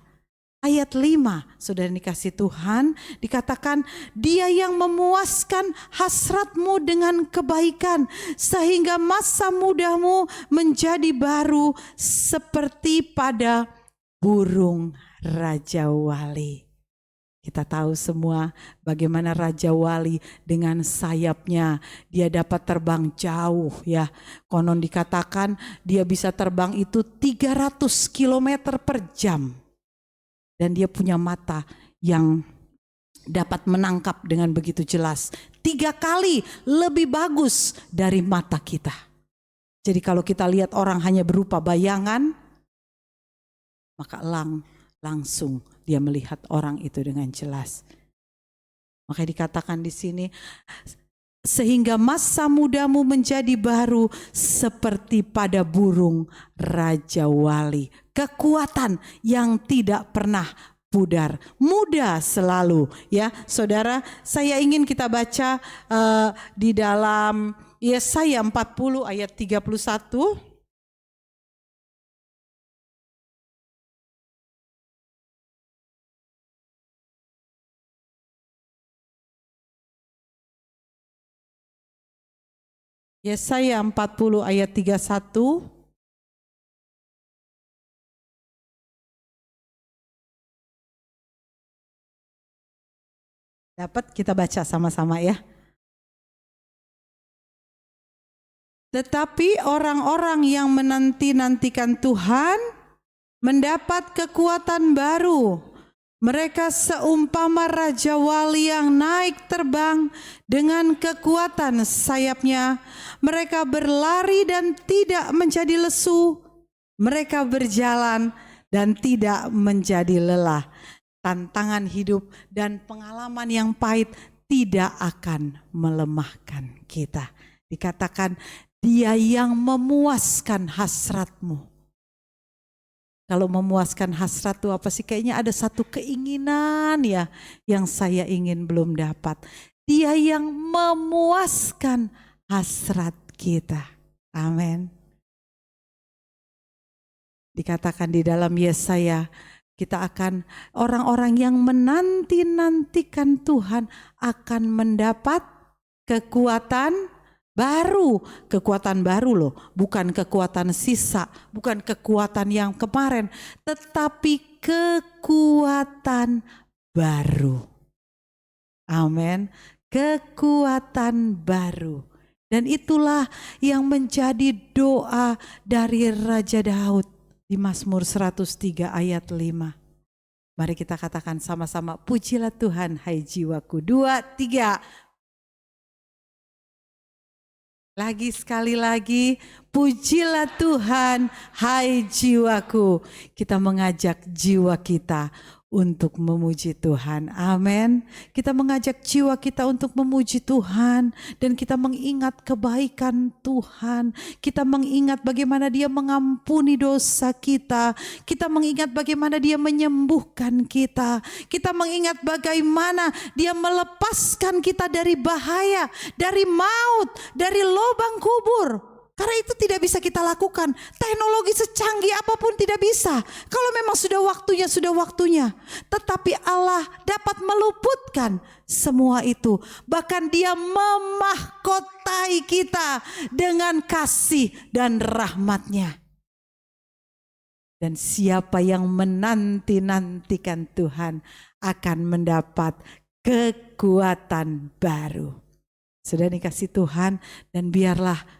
Ayat 5, saudara dikasih Tuhan, dikatakan Dia yang memuaskan hasratmu dengan kebaikan sehingga masa mudamu menjadi baru seperti pada burung Raja Wali. Kita tahu semua bagaimana Raja Wali dengan sayapnya dia dapat terbang jauh ya. Konon dikatakan dia bisa terbang itu 300 km per jam. Dan dia punya mata yang dapat menangkap dengan begitu jelas. 3 kali lebih bagus dari mata kita. Jadi kalau kita lihat orang hanya berupa bayangan, maka langsung dia melihat orang itu dengan jelas. Makanya dikatakan di sini, sehingga masa mudamu menjadi baru seperti pada burung Raja Wali. Kekuatan yang tidak pernah pudar, muda selalu ya. Saudara, saya ingin kita baca di dalam Yesaya 40 ayat 31. Yesaya 40 ayat 31. Dapat kita baca sama-sama ya. Tetapi orang-orang yang menanti-nantikan Tuhan mendapat kekuatan baru. Mereka seumpama Raja Wali yang naik terbang dengan kekuatan sayapnya. Mereka berlari dan tidak menjadi lesu. Mereka berjalan dan tidak menjadi lelah. Tantangan hidup dan pengalaman yang pahit tidak akan melemahkan kita. Dikatakan Dia yang memuaskan hasratmu. Kalau memuaskan hasrat itu apa sih? Kayaknya ada satu keinginan ya yang saya ingin belum dapat. Dia yang memuaskan hasrat kita. Amin. Dikatakan di dalam Yesaya, kita akan orang-orang yang menanti-nantikan Tuhan akan mendapat kekuatan baru. Kekuatan baru loh, bukan kekuatan sisa, bukan kekuatan yang kemarin, tetapi kekuatan baru. Amin. Kekuatan baru. Dan itulah yang menjadi doa dari Raja Daud di Mazmur 103 ayat 5. Mari kita katakan sama-sama, pujilah Tuhan hai jiwaku. 2, 3. Lagi sekali lagi, pujilah Tuhan hai jiwaku. Kita mengajak jiwa kita untuk memuji Tuhan. Amin. Kita mengajak jiwa kita untuk memuji Tuhan, dan kita mengingat kebaikan Tuhan. Kita mengingat bagaimana Dia mengampuni dosa kita. Kita mengingat bagaimana Dia menyembuhkan kita. Kita mengingat bagaimana Dia melepaskan kita dari bahaya, dari maut, dari lubang kubur. Karena itu tidak bisa kita lakukan. Teknologi secanggih apapun tidak bisa. Kalau memang sudah waktunya, sudah waktunya. Tetapi Allah dapat meluputkan semua itu. Bahkan Dia memahkotai kita dengan kasih dan rahmat-Nya. Dan siapa yang menanti-nantikan Tuhan akan mendapat kekuatan baru. Sudah dikasih Tuhan, dan biarlah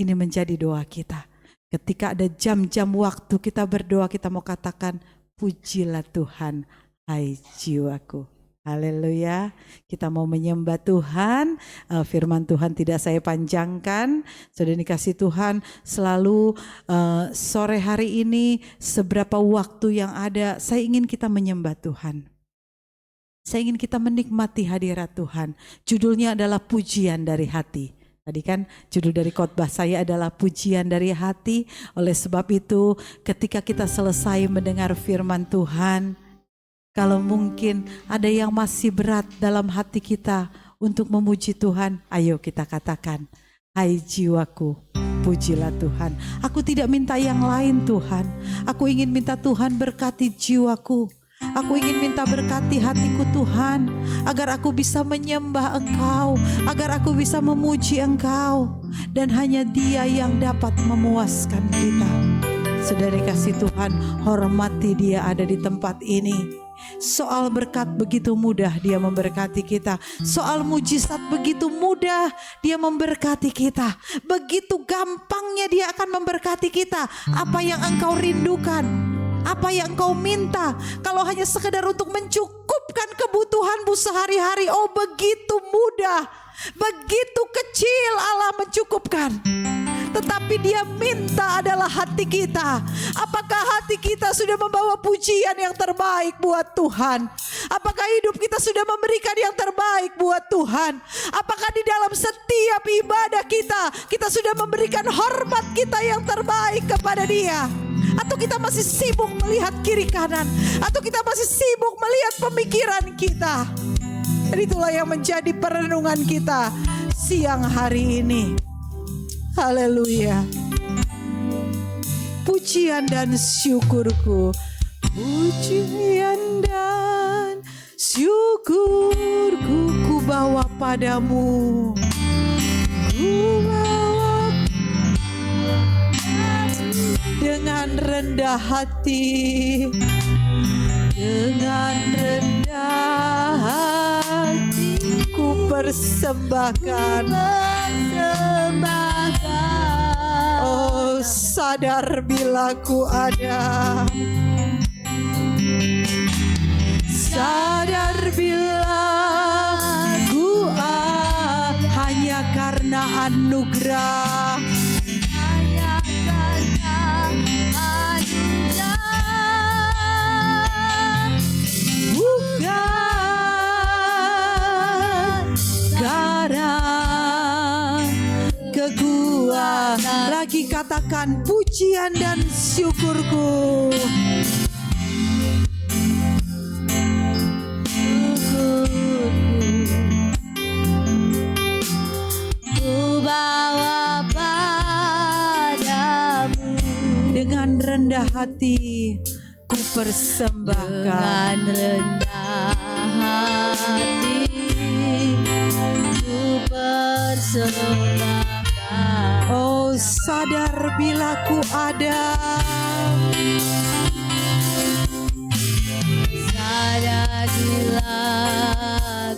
ini menjadi doa kita. Ketika ada jam-jam waktu kita berdoa, kita mau katakan, pujilah Tuhan, hai jiwaku. Haleluya. Kita mau menyembah Tuhan. Firman Tuhan tidak saya panjangkan. Sudah dikasih Tuhan, selalu sore hari ini, seberapa waktu yang ada, saya ingin kita menyembah Tuhan. Saya ingin kita menikmati hadirat Tuhan. Judulnya adalah pujian dari hati. Tadi kan judul dari khotbah saya adalah pujian dari hati. Oleh sebab itu, ketika kita selesai mendengar firman Tuhan, kalau mungkin ada yang masih berat dalam hati kita untuk memuji Tuhan, ayo kita katakan, hai jiwaku, pujilah Tuhan. Aku tidak minta yang lain Tuhan. Aku ingin minta Tuhan berkati jiwaku. Aku ingin minta berkati hatiku Tuhan, agar aku bisa menyembah Engkau, agar aku bisa memuji Engkau. Dan hanya Dia yang dapat memuaskan kita. Saudara kasih Tuhan, hormati Dia ada di tempat ini. Soal berkat begitu mudah Dia memberkati kita. Soal mujizat begitu mudah Dia memberkati kita. Begitu gampangnya Dia akan memberkati kita. Apa yang engkau rindukan, apa yang engkau minta, kalau hanya sekedar untuk mencukupkan kebutuhanmu sehari-hari, oh begitu mudah, begitu kecil Allah mencukupkan. Tetapi Dia minta adalah hati kita. Apakah hati kita sudah membawa pujian yang terbaik buat Tuhan? Apakah hidup kita sudah memberikan yang terbaik buat Tuhan? Apakah di dalam setiap ibadah kita sudah memberikan hormat kita yang terbaik kepada Dia? Atau kita masih sibuk melihat kiri kanan? Atau kita masih sibuk melihat pemikiran kita? Dan itulah yang menjadi perenungan kita siang hari ini. Haleluya. Pujian dan syukurku, pujian dan syukurku ku bawa padamu. Ku bawa dengan rendah hati, dengan rendah hati ku persembahkan. Oh, sadar bila ku ada, sadar bila ku ada, hanya karena anugerah. Lagi katakan pujian dan syukurku. Ku bawa padamu. Dengan rendah hati ku persembahkan. Dengan rendah hati ku persembahkan. Oh, sadar bila ku ada, sadar bila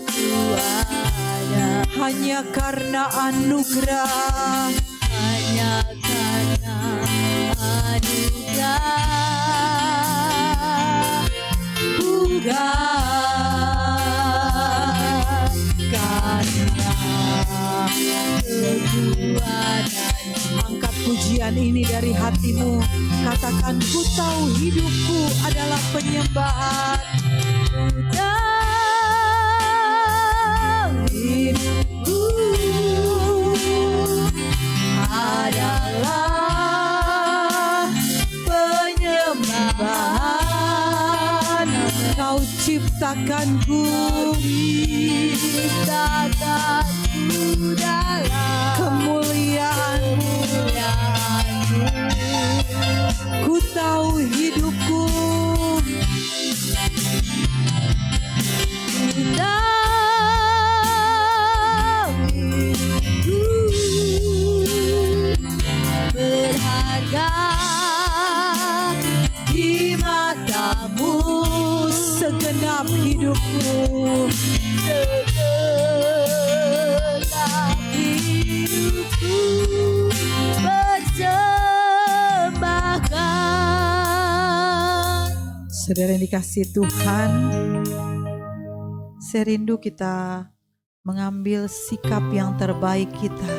ku ada, hanya karena anugerah, hanya karena anugerah, bukan karena kekuatan. Angkat pujian ini dari hatimu. Katakan, ku tahu hidupku adalah penyembahan. Ku tahu hidupku adalah penyembahan. Kau ciptakanku dalam kemuliaan-Mu. Ku tahu hidupku berharga di mata-Mu. Segenap hidupku, saudara yang dikasihi Tuhan, saya rindu kita mengambil sikap yang terbaik kita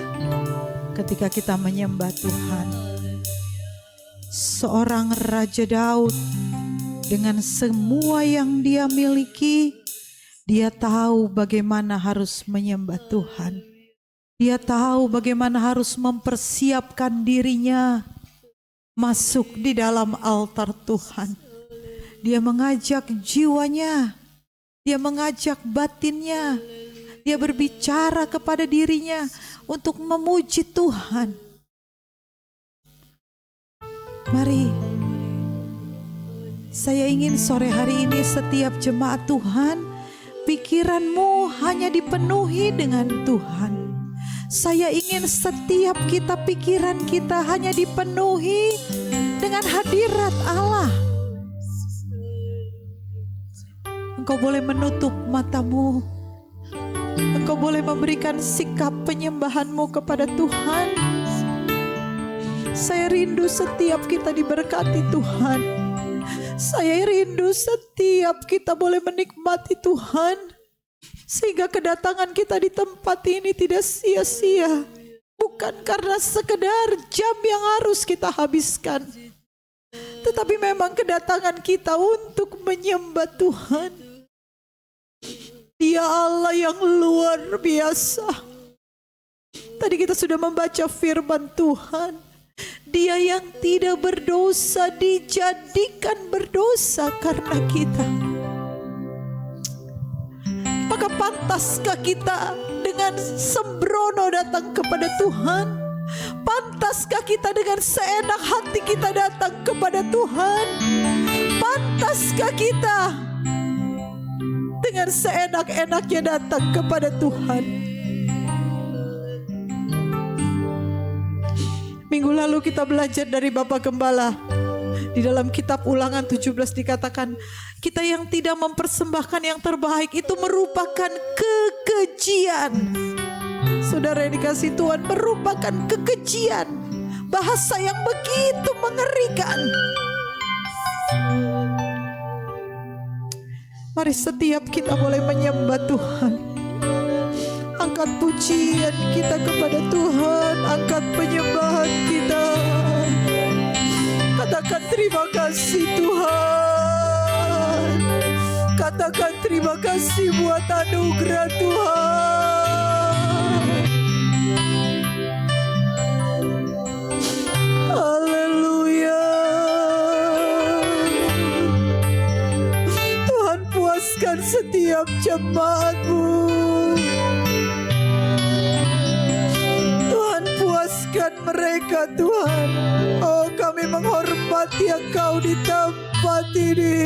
ketika kita menyembah Tuhan. Seorang Raja Daud dengan semua yang dia miliki, dia tahu bagaimana harus menyembah Tuhan. Dia tahu bagaimana harus mempersiapkan dirinya masuk di dalam altar Tuhan. Dia mengajak jiwanya, dia mengajak batinnya, dia berbicara kepada dirinya untuk memuji Tuhan. Mari, saya ingin sore hari ini setiap jemaat Tuhan, pikiranmu hanya dipenuhi dengan Tuhan. Saya ingin setiap kita, pikiran kita hanya dipenuhi dengan hadirat Allah. Engkau boleh menutup matamu. Engkau boleh memberikan sikap penyembahanmu kepada Tuhan. Saya rindu setiap kita diberkati Tuhan. Saya rindu setiap kita boleh menikmati Tuhan, sehingga kedatangan kita di tempat ini tidak sia-sia. Bukan karena sekedar jam yang harus kita habiskan, tetapi memang kedatangan kita untuk menyembah Tuhan. Dia Allah yang luar biasa. Tadi kita sudah membaca firman Tuhan. Dia yang tidak berdosa dijadikan berdosa karena kita. Maka pantaskah kita dengan sembrono datang kepada Tuhan? Pantaskah kita dengan seenak hati kita datang kepada Tuhan? Pantaskah kita dengan seenak-enaknya datang kepada Tuhan? Minggu lalu kita belajar dari Bapak Gembala. Di dalam kitab Ulangan 17 dikatakan, kita yang tidak mempersembahkan yang terbaik itu merupakan kekejian. Saudara yang dikasihi Tuhan, merupakan kekejian. Bahasa yang begitu mengerikan. Mari setiap kita boleh menyembah Tuhan. Angkat pujian kita kepada Tuhan, angkat penyembahan kita. Katakan terima kasih Tuhan. Katakan terima kasih buat anugerah Tuhan. Haleluya. Tuhan puaskan setiap jemaat-Mu. Mereka Tuhan, oh kami menghormati Engkau di tempat ini.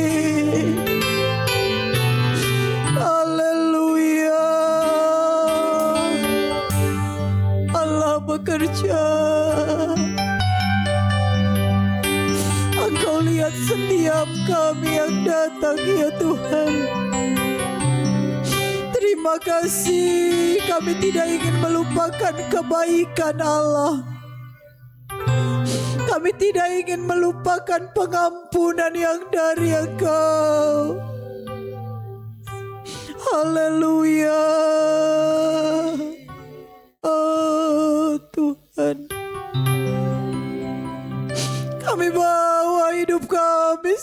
Haleluya. Allah bekerja. Engkau lihat setiap kami yang datang ya Tuhan. Terima kasih, kami tidak ingin melupakan kebaikan Allah. Kami tidak ingin melupakan pengampunan yang dari Engkau. Haleluya. Oh Tuhan,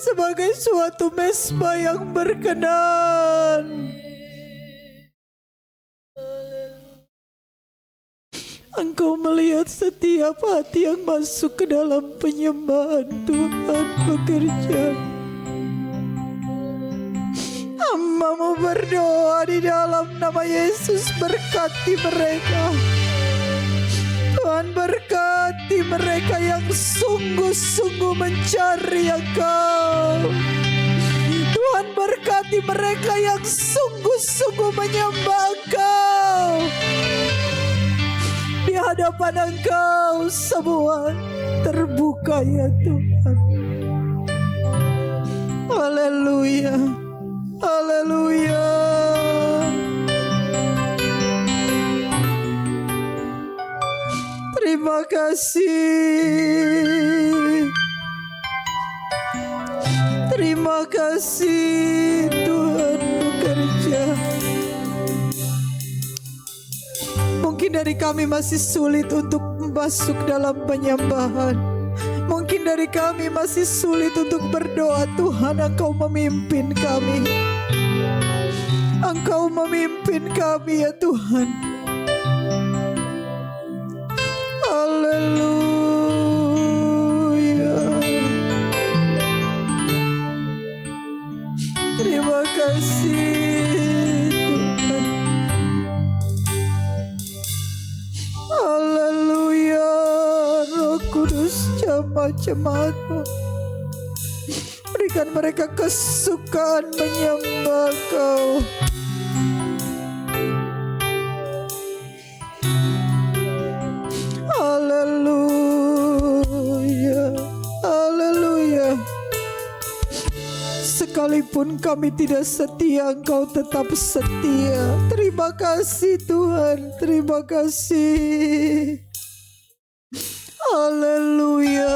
sebagai suatu mesbah yang berkenan. Engkau melihat setiap hati yang masuk ke dalam penyembahan Tuhan bekerja. Hamba-Mu berdoa di dalam nama Yesus, berkati mereka. Tuhan, berkati mereka yang sungguh-sungguh mencari Engkau. Tuhan, berkati mereka yang sungguh-sungguh menyembah Engkau. Di hadapan Engkau semua terbuka ya Tuhan. Haleluya, haleluya. Terima kasih. Terima kasih Tuhan bekerja. Mungkin dari kami masih sulit untuk masuk dalam penyembahan. Mungkin dari kami masih sulit untuk berdoa. Tuhan, Engkau memimpin kami. Engkau memimpin kami ya Tuhan. Haleluya. Terima kasih Tuhan. Haleluya. Roh Kudus, jamah jemaat-Mu, berikan mereka kesukaan menyembah Kau. Haleluya, haleluya. Sekalipun kami tidak setia, Engkau tetap setia. Terima kasih Tuhan, terima kasih. Haleluya.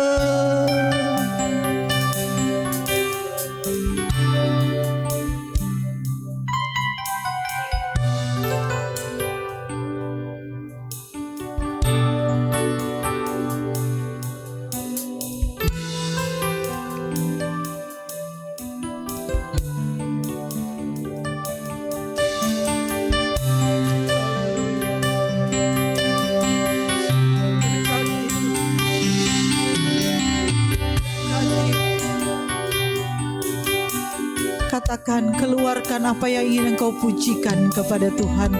Katakan, keluarkan apa yang ingin engkau pujikan kepada Tuhan.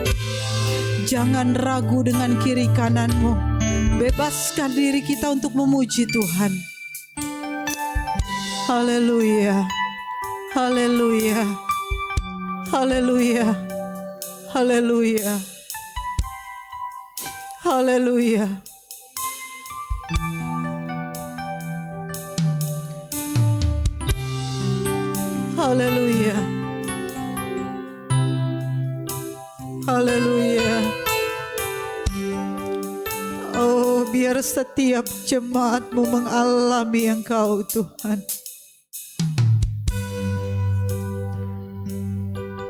Jangan ragu dengan kiri kananmu. Bebaskan diri kita untuk memuji Tuhan. Haleluya, haleluya, haleluya, haleluya, haleluya. Haleluya, haleluya. Oh, biar setiap jemaat-Mu mengalami Engkau Tuhan.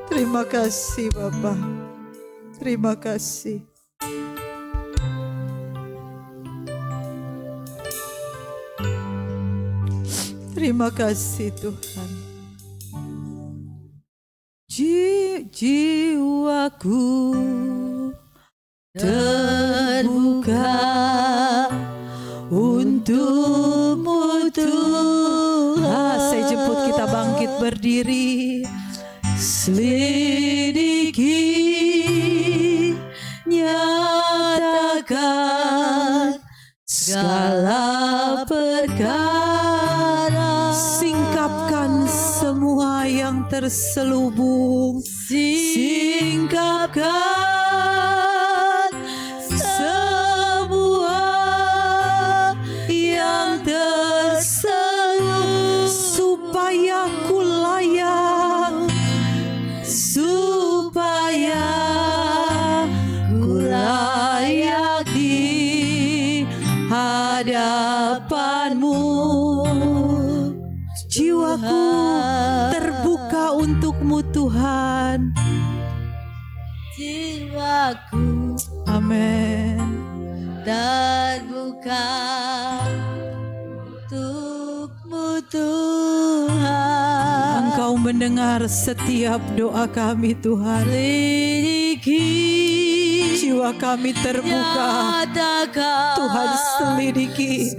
Terima kasih Bapa, terima kasih. Terima kasih Tuhan. Jiwaku terbuka untuk-Mu Tuhan. Saya jemput kita bangkit berdiri. Selidiki, nyatakan segala perkara, singkapkan semua yang terselubung, singkapkan semua yang terselubung, supaya ku layak, supaya ku layak di hadapan-Mu. Jiwaku terbuka untuk-Mu Tuhan. Jiwaku, amin, terbuka untuk-Mu Tuhan. Engkau mendengar setiap doa kami Tuhan. Jiwa kami terbuka, Tuhan selidiki.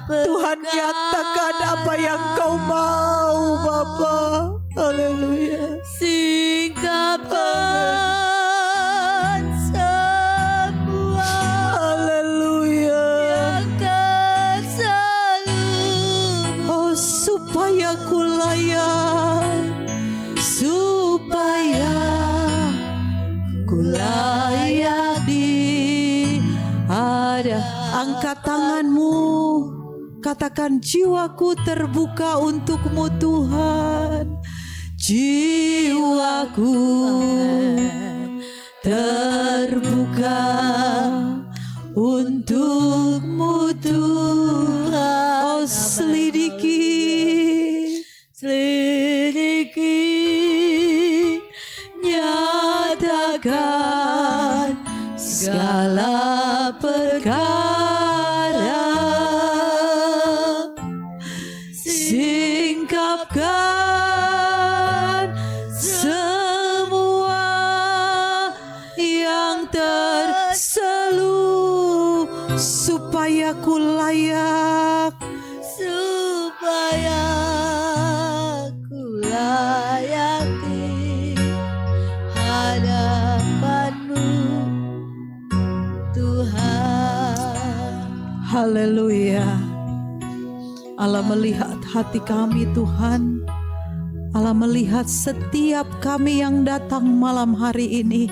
Tuhan nyatakan apa yang Kau mau Bapa. Haleluya. Singkapkan semua. Haleluya. Biarkan seluruh. Oh, supaya ku layak, supaya ku layak di ada. Angkat tanganmu, katakan jiwaku terbuka untuk-Mu Tuhan. Jiwaku terbuka untuk-Mu Tuhan. Oh, selidiki, nyatakan segala perkara, singkapkan semua yang terselub, supaya ku layak, supaya ku layak di hadapan-Mu Tuhan. haleluya. Allah melihat hati kami Tuhan. Allah melihat setiap kami yang datang malam hari ini.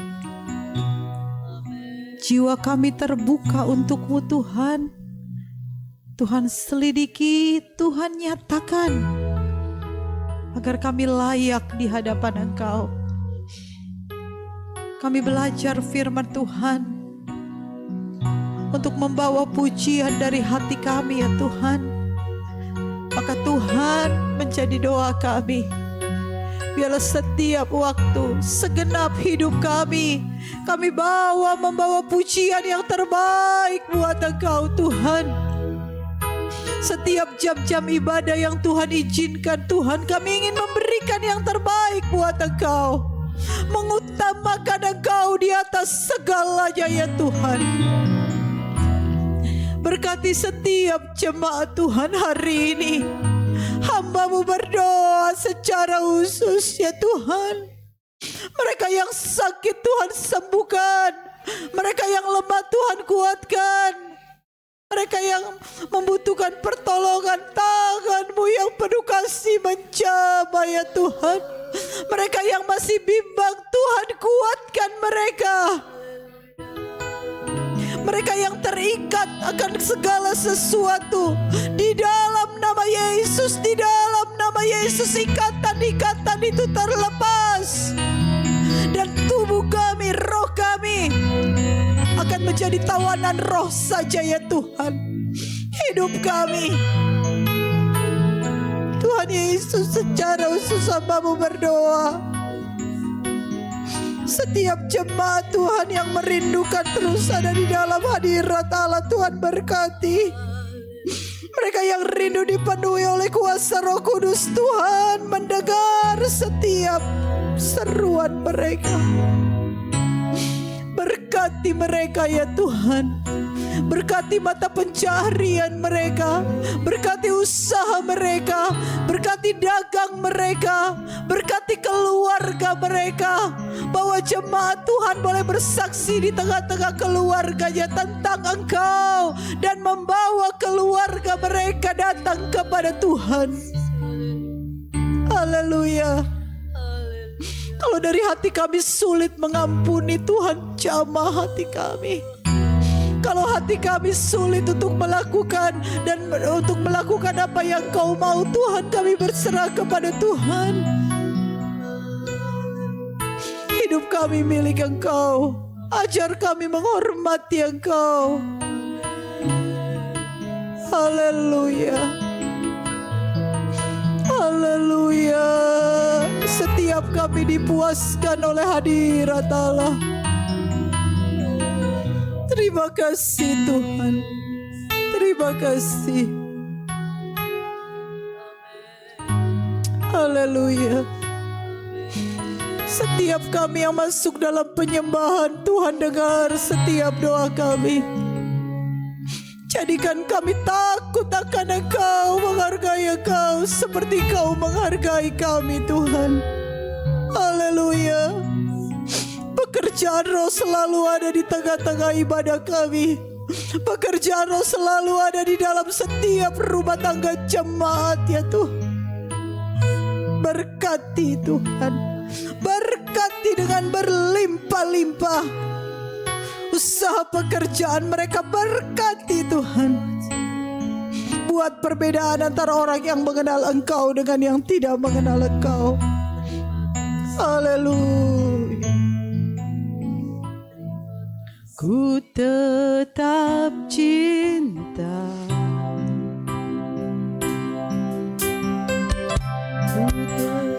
Jiwa kami terbuka untuk-Mu Tuhan. Tuhan selidiki, Tuhan nyatakan agar kami layak di hadapan Engkau. Kami belajar firman Tuhan untuk membawa pujian dari hati kami ya Tuhan. Maka Tuhan menjadi doa kami. Biarlah setiap waktu, segenap hidup kami membawa pujian yang terbaik buat Engkau Tuhan. Setiap jam-jam ibadah yang Tuhan izinkan Tuhan, kami ingin memberikan yang terbaik buat Engkau. Mengutamakan Engkau di atas segalanya ya Tuhan. Berkati setiap jemaat Tuhan hari ini. Hamba-Mu berdoa secara khusus ya Tuhan. Mereka yang sakit Tuhan sembuhkan. Mereka yang lemah Tuhan kuatkan. Mereka yang membutuhkan pertolongan tangan-Mu yang penuh kasih menjamah ya Tuhan. Mereka yang masih bimbang Tuhan kuatkan mereka. Mereka yang terikat akan segala sesuatu, di dalam nama Yesus, di dalam nama Yesus ikatan-ikatan itu terlepas. Dan tubuh kami, roh kami akan menjadi tawanan roh saja ya Tuhan. Hidup kami, Tuhan Yesus, secara khusus hamba-Mu berdoa. Setiap jemaat Tuhan yang merindukan terus ada di dalam hadirat Allah, Tuhan berkati. Mereka yang rindu dipenuhi oleh kuasa Roh Kudus, Tuhan mendengar setiap seruan mereka. Berkati mereka ya Tuhan. Berkati mata pencaharian mereka. Berkati usaha mereka. Berkati dagang mereka. Berkati keluarga mereka. Bahwa jemaat Tuhan boleh bersaksi di tengah-tengah keluarganya tentang Engkau. Dan membawa keluarga mereka datang kepada Tuhan. Haleluya. Kalau dari hati kami sulit mengampuni, Tuhan jamah hati kami. Kalau hati kami sulit untuk melakukan apa yang Kau mau, Tuhan, kami berserah kepada Tuhan. Hidup kami milik Engkau. Ajar kami menghormati Engkau. Haleluya. Haleluya. Setiap kami dipuaskan oleh hadirat Allah. Terima kasih Tuhan. Terima kasih. Haleluya. Setiap kami yang masuk dalam penyembahan, Tuhan dengar setiap doa kami. Jadikan kami takut akan Engkau, menghargai Engkau seperti Kau menghargai kami, Tuhan. Haleluya. Pekerjaan Roh selalu ada di tengah-tengah ibadah kami. Pekerjaan Roh selalu ada di dalam setiap rumah tangga jemaat, ya Tuhan. Berkati Tuhan, berkati dengan berlimpah-limpah usaha pekerjaan mereka, berkati Tuhan. Buat perbedaan antara orang yang mengenal Engkau dengan yang tidak mengenal Engkau. Haleluya. Ku tetap cinta, ku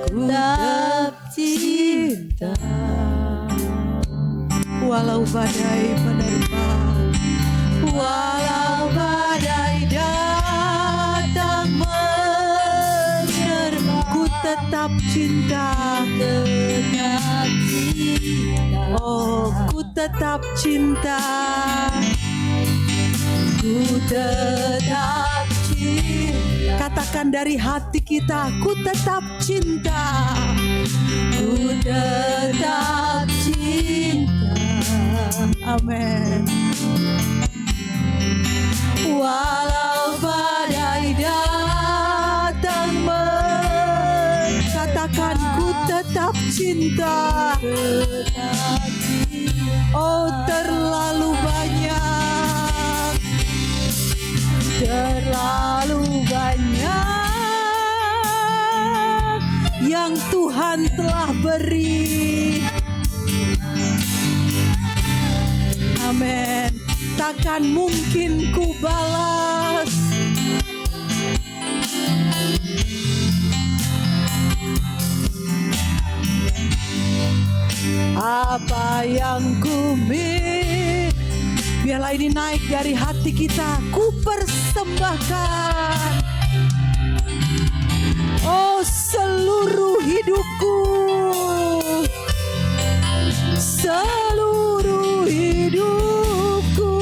tetap cinta, walau badai menerpa, walau badai datang menerpa, ku tetap cinta, tetap cinta. oh ku tetap cinta, ku tetap cinta. Katakan dari hati kita, ku tetap cinta, ku tetap cinta. Amin. Walau badai datang katakan ku tetap cinta, Tetap cinta. oh terlalu banyak, terlalu banyak yang Tuhan telah beri. Amin. Takkan mungkin ku balas apa yang ku miliki. Biarlah ini naik dari hati kita, ku persembahkan, oh seluruh hidupku, seluruh hidupku.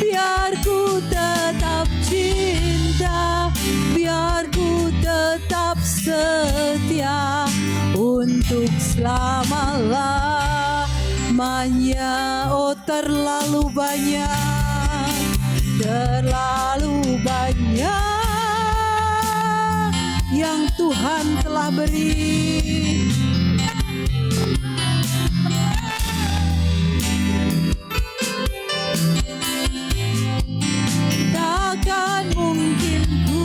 Biar ku tetap cinta, biar ku tetap setia untuk selama-lamanya. Oh terlalu banyak, terlalu banyak yang Tuhan telah beri. Takkan mungkin ku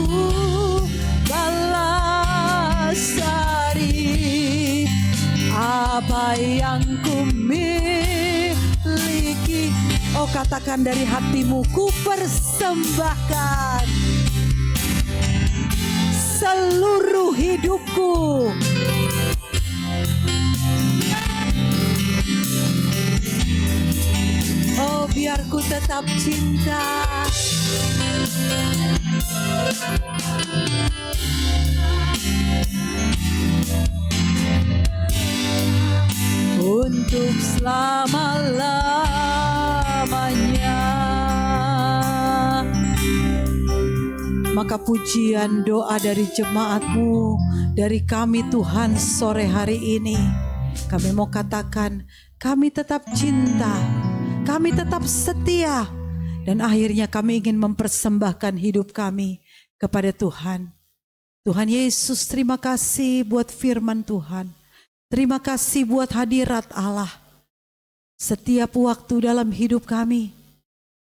balas hari apa yang ku miliki. Oh katakan dari hatimu, ku persembahkan seluruh hidupku. Oh biar ku tetap cinta, untuk selama-lamanya. Maka pujian doa dari jemaatmu, dari kami Tuhan sore hari ini, kami mau katakan kami tetap cinta, kami tetap setia, dan akhirnya kami ingin mempersembahkan hidup kami kepada Tuhan. Tuhan Yesus, terima kasih buat firman Tuhan. Terima kasih buat hadirat Allah. Setiap waktu dalam hidup kami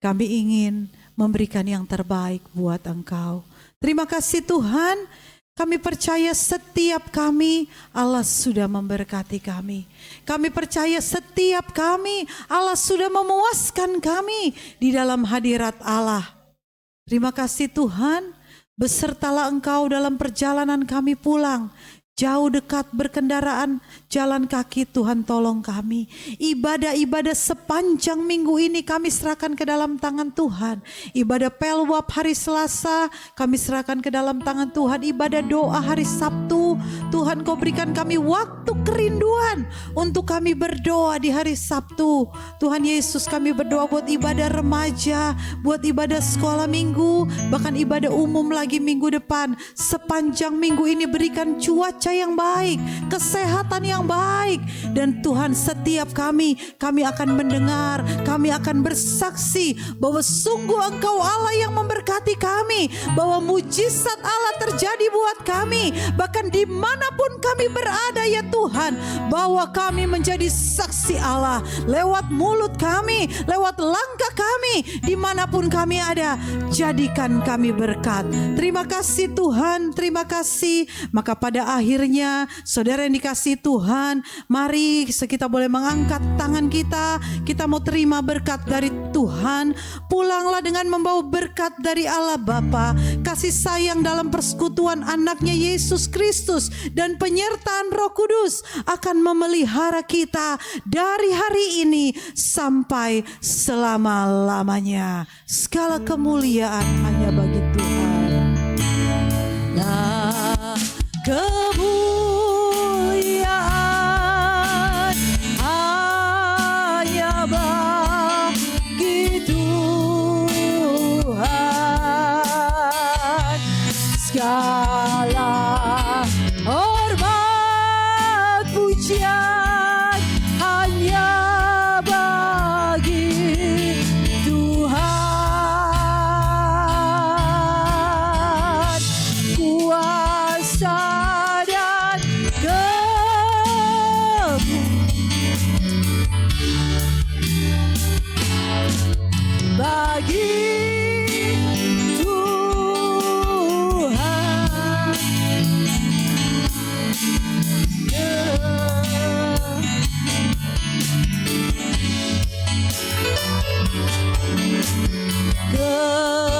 ingin memberikan yang terbaik buat Engkau. Terima kasih Tuhan, kami percaya setiap kami Allah sudah memberkati kami. Kami percaya setiap kami Allah sudah memuaskan kami di dalam hadirat Allah. Terima kasih Tuhan, besertalah Engkau dalam perjalanan kami pulang. jauh dekat berkendaraan, jalan kaki, Tuhan tolong kami. Ibadah-ibadah sepanjang minggu ini kami serahkan ke dalam tangan Tuhan. Ibadah pelwap hari Selasa kami serahkan ke dalam tangan Tuhan. Ibadah doa hari Sabtu, Tuhan Kau berikan kami waktu kerinduan untuk kami berdoa di hari Sabtu. Tuhan Yesus, kami berdoa buat ibadah remaja, buat ibadah sekolah minggu, bahkan ibadah umum lagi minggu depan. Sepanjang minggu ini berikan cuaca yang baik, kesehatan yang baik, dan Tuhan setiap kami akan mendengar, kami akan bersaksi bahwa sungguh Engkau Allah yang memberkati kami, bahwa mujizat Allah terjadi buat kami, bahkan dimanapun kami berada ya Tuhan, bahwa kami menjadi saksi Allah lewat mulut kami, lewat langkah kami, dimanapun kami ada. Jadikan kami berkat. Terima kasih Tuhan, terima kasih. Maka pada akhirnya saudara yang dikasihi Tuhan, mari kita boleh mengangkat tangan kita mau terima berkat dari Tuhan. Pulanglah dengan membawa berkat dari Allah Bapa, kasih sayang dalam persekutuan anaknya Yesus Kristus, dan penyertaan Roh Kudus akan memelihara kita dari hari ini sampai selama-lamanya. Segala kemuliaan hanya bagi Tuhan. Nah, kemuliaan hanya bagi Tuhan. Segala hormat pujian hanya bagi Tuhan. Kuasa dan bagi Tuhan. Keagungan,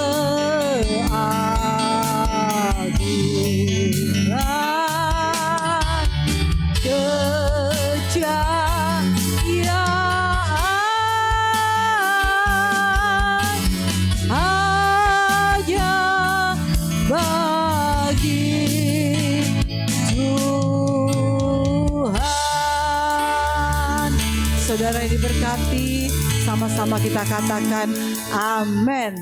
kejayaan hanya bagi Tuhan. Saudara yang diberkati, sama-sama kita katakan amin.